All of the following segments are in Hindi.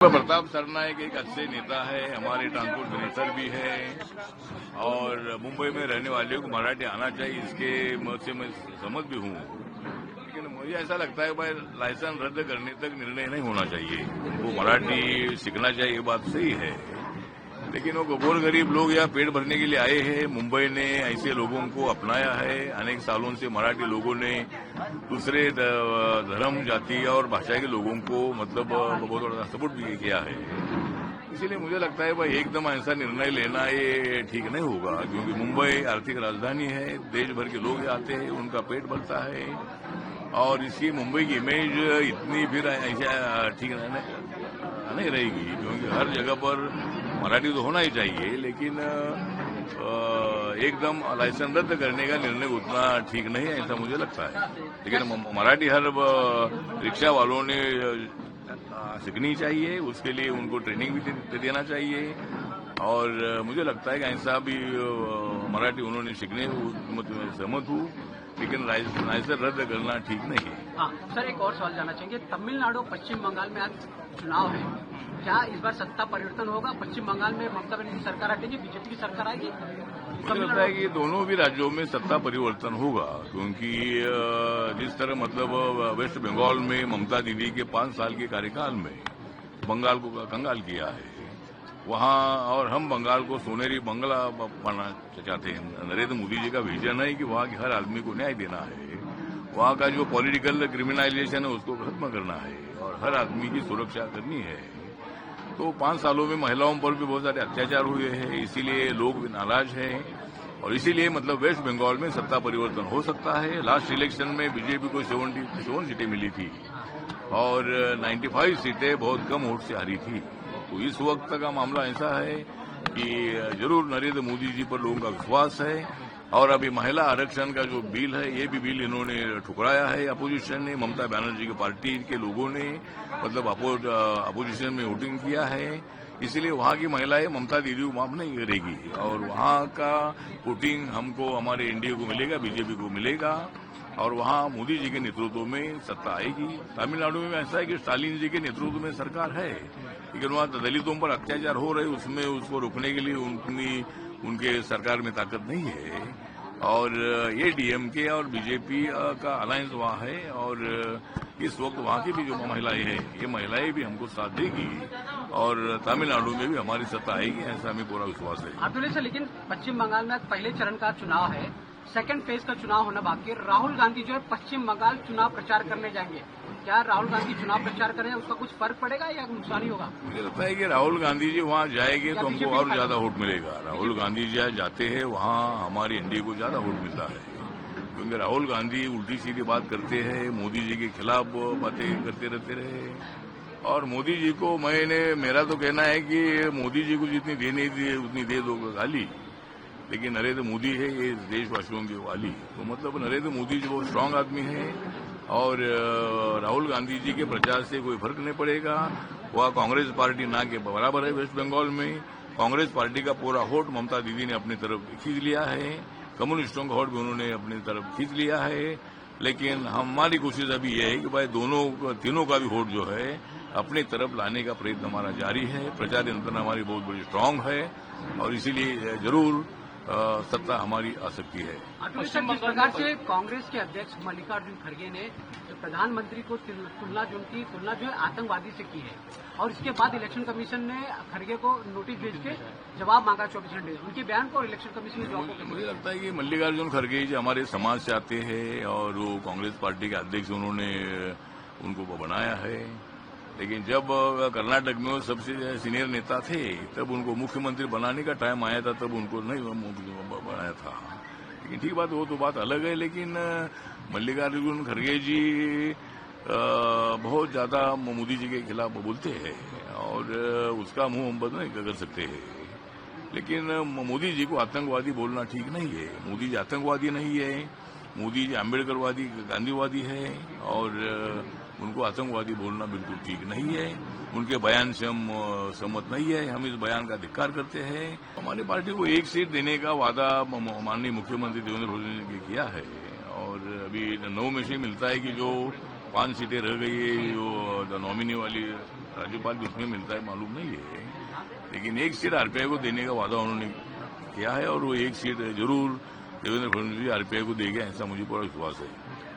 प्रताप सरनाईक एक अच्छे नेता है, हमारे ट्रांसपोर्ट मिनिस्टर भी है और मुंबई में रहने वाले को मराठी आना चाहिए, इसके मत से मैं सहमत भी हूँ। लेकिन मुझे ऐसा लगता है भाई लाइसेंस रद्द करने तक निर्णय नहीं होना चाहिए, उनको मराठी सीखना चाहिए, ये बात सही है। लेकिन वो गोर-गरीब लोग यहाँ पेट भरने के लिए आए हैं। मुंबई ने ऐसे लोगों को अपनाया है। अनेक सालों से मराठी लोगों ने दूसरे धर्म, जाति और भाषा के लोगों को मतलब बहुत बड़ा सपोर्ट भी किया है। इसीलिए मुझे लगता है भाई एकदम ऐसा निर्णय लेना ये ठीक नहीं होगा, क्योंकि मुंबई आर्थिक राजधानी है, देश भर के लोग आते हैं, उनका पेट भरता है और इसकी मुंबई की इमेज इतनी फिर ऐसा ठीक नहीं रहेगी, क्योंकि हर जगह पर मराठी तो होना ही चाहिए, लेकिन एकदम लाइसेंस रद्द करने का निर्णय उतना ठीक नहीं है, ऐसा मुझे लगता है। लेकिन मराठी हर रिक्शा वालों ने सीखनी चाहिए, उसके लिए उनको ट्रेनिंग भी देना चाहिए और मुझे लगता है कि ऐसा भी मराठी उन्होंने सीखने सहमत हूँ, लेकिन लाइसेंस रद्द करना ठीक नहीं है। हाँ सर, एक और सवाल जानना चाहेंगे। तमिलनाडु पश्चिम बंगाल में आज चुनाव है, क्या इस बार सत्ता परिवर्तन होगा? पश्चिम बंगाल में ममता बनर्जी सरकार हटेगी, बीजेपी की सरकार आएगी? मुझे लगता है कि दोनों भी राज्यों में सत्ता परिवर्तन होगा, क्योंकि जिस तरह मतलब वेस्ट बंगाल में ममता दीदी के 5 साल के कार्यकाल में बंगाल को कंगाल किया है, वहां और हम बंगाल को सोनेरी बंगला बनाना चाहते हैं। नरेंद्र मोदी जी का विजन है कि वहां के हर आदमी को न्याय देना है, वहां का जो पॉलिटिकल क्रिमिनलाइजेशन है उसको खत्म करना है और हर आदमी की सुरक्षा करनी है। तो 5 सालों में महिलाओं पर भी बहुत सारे अत्याचार हुए हैं, इसीलिए लोग भी नाराज हैं और इसीलिए मतलब वेस्ट बंगाल में सत्ता परिवर्तन हो सकता है। लास्ट इलेक्शन में बीजेपी को 77 सीटें मिली थी और 95 सीटें बहुत कम वोट से हारी थी। तो इस वक्त का मामला ऐसा है कि जरूर नरेंद्र मोदी जी पर लोगों का विश्वास है और अभी महिला आरक्षण का जो बिल है, ये भी बिल इन्होंने ठुकराया है अपोजिशन ने, ममता बनर्जी की पार्टी के लोगों ने मतलब अपोजिशन में वोटिंग किया है। इसलिए वहां की महिलाएं ममता दीदी को माफ नहीं करेगी और वहां का वोटिंग हमको हमारे एनडीए को मिलेगा, बीजेपी को मिलेगा और वहां मोदी जी के नेतृत्व में सत्ता आएगी। तमिलनाडु में ऐसा है कि स्टालिन जी के नेतृत्व में सरकार है, लेकिन वहां दलितों पर अत्याचार हो रहे, उसमें उसको रोकने के लिए उनके सरकार में ताकत नहीं है और ये डीएमके और बीजेपी का अलायंस वहां है और इस वक्त वहां की भी जो महिलाएं हैं, ये महिलाएं भी हमको साथ देगी और तमिलनाडु में भी हमारी सत्ता आएगी, ऐसा हमें पूरा विश्वास है। अब्दुल्ला सर, लेकिन पश्चिम बंगाल में पहले चरण का चुनाव है, सेकंड फेज का चुनाव होना बाकी है। राहुल गांधी जो है पश्चिम बंगाल चुनाव प्रचार करने जाएंगे, क्या राहुल गांधी चुनाव प्रचार करें उसका कुछ फर्क पड़ेगा या नुकसान ही होगा? मुझे लगता है कि राहुल गांधी जी वहां जाएंगे तो हमको और ज्यादा वोट मिलेगा। राहुल गांधी जी जाते हैं वहां हमारे एनडीए को ज्यादा वोट मिलता है, क्योंकि राहुल गांधी उल्टी सीधी बात करते हैं, मोदी जी के खिलाफ बातें करते रहते रहे और मोदी जी को मेरा तो कहना है कि मोदी जी को जितनी देनी थी उतनी दे दो गाली, लेकिन नरेंद्र मोदी है ये देशवासियों की वाली। तो मतलब नरेंद्र मोदी जी बहुत स्ट्रांग आदमी है और राहुल गांधी जी के प्रचार से कोई फर्क नहीं पड़ेगा। वह कांग्रेस पार्टी ना के बराबर है वेस्ट बंगाल में। कांग्रेस पार्टी का पूरा वोट ममता दीदी ने अपनी तरफ खींच लिया है, कम्युनिस्टों का वोट भी उन्होंने अपनी तरफ खींच लिया है, लेकिन हमारी कोशिश अभी यह है कि भाई तीनों का भी वोट जो है अपनी तरफ लाने का प्रयत्न हमारा जारी है। प्रचार यंत्रणा हमारी बहुत बड़ी स्ट्रांग है और इसीलिए जरूर सत्ता हमारी आ सकती है। जिस प्रकार से कांग्रेस के अध्यक्ष मल्लिकार्जुन खड़गे ने प्रधानमंत्री को तुलना जो है आतंकवादी से की है और इसके बाद इलेक्शन कमीशन ने खड़गे को नोटिस भेज के जवाब मांगा 24 घंटे, उनके बयान को इलेक्शन कमीशन ने जवाब। मुझे लगता है कि मल्लिकार्जुन खड़गे जी हमारे समाज से आते हैं और वो कांग्रेस पार्टी के अध्यक्ष उन्होंने उनको बनाया है, लेकिन जब कर्नाटक में वो सबसे सीनियर नेता थे तब उनको मुख्यमंत्री बनाने का टाइम आया था, तब उनको नहीं बनाया था। लेकिन ठीक बात, वो तो बात अलग है, लेकिन मल्लिकार्जुन खड़गे जी बहुत ज्यादा मोदी जी के खिलाफ बोलते हैं और उसका मुंह हम बंद नहीं कर सकते हैं, लेकिन मोदी जी को आतंकवादी बोलना ठीक नहीं है। मोदी जी आतंकवादी नहीं है, मोदी जी अम्बेडकरवादी गांधीवादी है और उनको आतंकवादी बोलना बिल्कुल ठीक नहीं है। उनके बयान से हम सहमत नहीं है, हम इस बयान का धिक्कार करते हैं। हमारी पार्टी को 1 सीट देने का वादा माननीय मुख्यमंत्री देवेंद्र फडणवीस ने किया है और अभी 9 में से मिलता है कि जो 5 सीटें रह गई है, जो नॉमिनी वाली राज्यपाल भी उसमें मिलता है मालूम नहीं है, लेकिन एक सीट आरपीआई को देने का वादा उन्होंने किया है और वो एक सीट जरूर देवेंद्र फडणवीस जी आरपीआई को देंगे, ऐसा मुझे पूरा विश्वास है।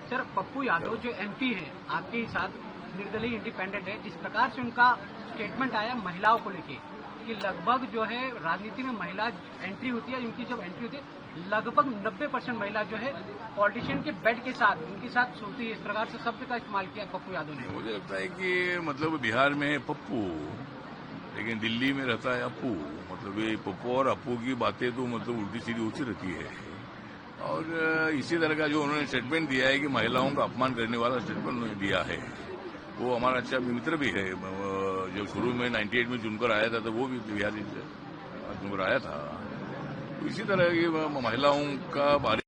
सर, पप्पू यादव जो एमपी है आपके ही साथ निर्दलीय इंडिपेंडेंट है, जिस प्रकार से उनका स्टेटमेंट आया महिलाओं को लेके कि लगभग जो है राजनीति में महिला एंट्री होती है, उनकी जब एंट्री होती है लगभग 90% महिला जो है पॉलिटिशियन के बेड के साथ उनके साथ सोती है, इस प्रकार से शब्द का इस्तेमाल किया पप्पू यादव ने। मुझे लगता है कि मतलब बिहार में है पप्पू, लेकिन दिल्ली में रहता है अप्पू। मतलब ये पप्पू और अप्पू की बातें तो मतलब उल्टी सीधी होती रहती है। और इसी तरह का जो उन्होंने स्टेटमेंट दिया है कि महिलाओं का अपमान करने वाला स्टेटमेंट उन्होंने दिया है, वो हमारा अच्छा मित्र भी है। जब शुरू में 98 में चुनकर आया था तो वो भी बिहार से चुनकर आया था। तो इसी तरह की महिलाओं का बारे